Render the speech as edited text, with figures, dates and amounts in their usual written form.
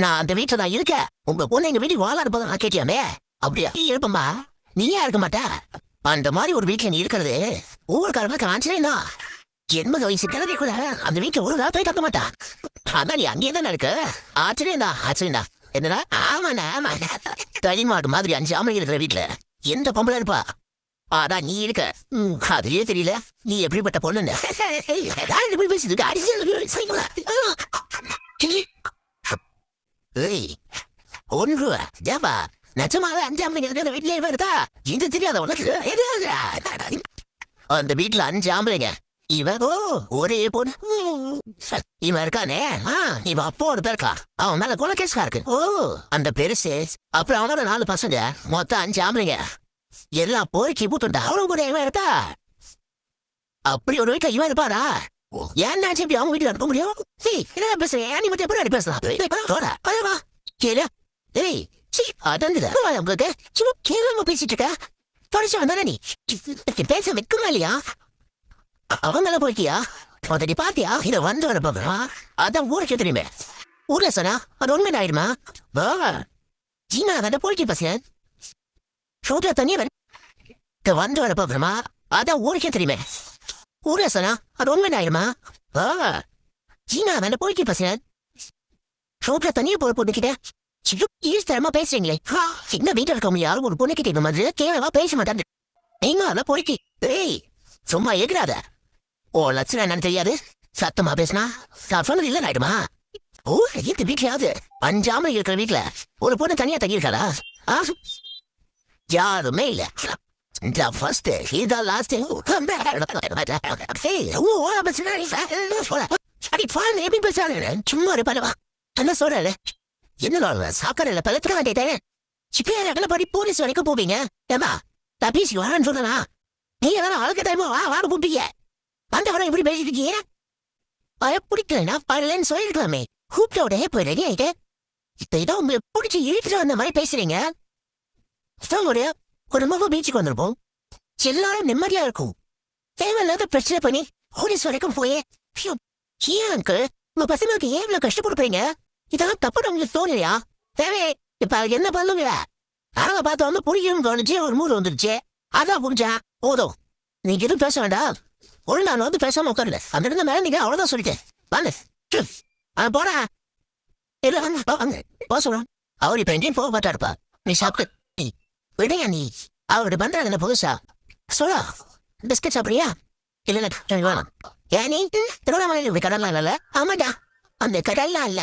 நான் அந்த வீட்டுல தான் இருக்கேன். உங்க பொண்ணு எங்க வீட்டுக்கு வாழாடு போதும் நான் கேட்டியாமே. அப்படியா நீ இருப்பமா? நீயே இருக்க மாட்டா. அந்த மாதிரி ஒரு வீட்டுல நீ இருக்கிறது ஊருக்காரங்களுக்கு ஆச்சரியம் தான். 80 வயசு கிழமை கூட அந்த வீட்டுல ஒரு நாள் போய் தக்க மாட்டா. அதான் நீ அங்கேயே தானே இருக்க. ஆச்சரியம் தான், ஆச்சரியம் தான். என்னடா? ஆமாண்ணா, ஆமாண்ணா. தனிமாடு மாதிரி 5 ஆம்பளை இருக்கிற வீட்டுல எந்த பொம்பளை இருப்பா? அதான் நீ இருக்க. அதுலயே தெரியல நீ எப்படிப்பட்ட பொண்ணுன்னு. பேசுது ஒன்று ஜாபா நிஜமாக 5 ஆம்பளைங்க இருக்கிற வீட்லயே வருதா? இது தெரியாத உனக்கு? அந்த வீட்டுல 5 ஆம்பளைங்க. இவன் ஒரே பொண்ணு. இவன் இருக்கானே, இவன் அப்போட பேருக்கா. அவன் மேல கொலை கேஸ்கா இருக்கு. அந்த பெருசு அப்புறம் அவனோட 4 பசங்க, மொத்தம் 5 ஆம்பளைங்க. எல்லாம் போய் பூத்துட்டா. அவனும் கூட இவன் இருக்கா. அப்படி ஒரு வீட்டுல இவன் இருப்பாரா? ஏன் எப்படி அவங்க வீட்டுக்கு அனுப்ப முடியும்? என்ன பேசுறேன்? நீ மட்டும் எப்படி பேசலாம்? கேளு. ஏய் உங்களுக்கு சும்மா கேளாம பேசிட்டு இருக்க. தொடச்சு வந்தானே நீ பேச வைக்கணும் இல்லையா? அவங்கள போயிட்டியா? முதடி பாத்தியா? இதை வந்து வர போகிறா. அதான் ஊருக்கே தெரியுமே. ஊர்ல சொன்னா அது உண்மை ஆயிடுமா? ஜீனா வேற போயிட்டு பசங்க ஷோட்ல தனியா வந்து வர போகிறோமா? அதான் ஊருக்கே தெரியுமே. ஊர்ல சொன்னா அது உண்மை ஆயிடுமா? ஜீனா வேற போயிட்டு பசங்க ஷோட்ல தனியா போற பொண்ணுக்கிட்ட ஈஸ்தரமா பேசுறீங்களே. எங்க வீட்டுல இருக்கவங்க யாரும் ஒரு பொண்ணுக்கிட்ட இந்த மாதிரி கேவலமா பேச மாட்டாங்க. நீங்க அதான் போயிட்டு ஏய் சும்மா எகிறாத. ஓ லட்சணம் என்னன்னு தெரியாது. சத்தமா பேசினா நான் சொன்னது இல்ல ஆயிடுமா? ஓ இந்த வீட்லயாவது 5 ஆம்பளை இருக்கிற வீட்டுல ஒரு பொண்ணு தனியா தங்கியிருக்காரா? யாருமே இல்ல. ஃபர்ஸ்ட் இதான் லாஸ்ட். எப்படி பேசுறாங்க? சும்மா இருப்பாருவா. என்ன சொல்றாரு? என்ன சாக்கடையில பழத்துக்க வேண்டியதே. சிப்பேரகளை படி போலீஸ் வரைக்கும் போவீங்க. ஏமா நான் பேசி வரேன்னு சொல்லனா? நீங்க தானே அழுக்க டைமா வாட போட்டீங்க. அந்த வர இப்படி பேசிட்டு இருக்கீங்க. பிடிக்கலன்னா பரலன்னு சொல்லிருக்கலாமே. கூப்பிட்டோட போய் ரெடி ஆயிட்டு இப்ப ஏதோ உங்க பிடிச்சி இழுத்துட்டு வந்த மாதிரி பேசுறீங்க. குடும்பமா பீச்சுக்கு வந்திருப்போம். எல்லாரும் நிம்மதியா இருக்கும். தேவையில்லாத பிரச்சனை பண்ணி போலீஸ் வரைக்கும் போயே. ஏன் அங்கிள் உங்க பசங்களுக்கு ஏன் இவ்வளவு கஷ்டப்படுறீங்க? இதெல்லாம் தப்பு உங்களுக்கு தோணலையா? தேவை இப்ப என்ன பண்ணுங்க? நாங்க பார்த்து வந்து பிடிக்கும் தோணுச்சு. ஒரு மூடு வந்துருச்சு. அதான் புரிஞ்சா போதும். நீங்க எதுவும் பேச வேண்டாம். ஒரு நான் வந்து பேசாம உட்காருல. அந்த இடத்துல மேல நீங்க அவ்வளவுதான் சொல்லிட்டேன். வாங்க போறா. சொல்றேன். அவர் இப்ப எங்கேயும் போக மாட்டாருப்பா. நீ சாப்பிட்டு நீ விடையா? நீ அவரு பண்றாங்க என்ன புதுசா சொல்லா? பிஸ்கட் சாப்பிடுறியா? இல்ல வேணாம். ஏன் நீ திருவண்ணாமலை கடல்லாம் இல்ல? ஆமாடா அந்த கடல்லாம் இல்ல.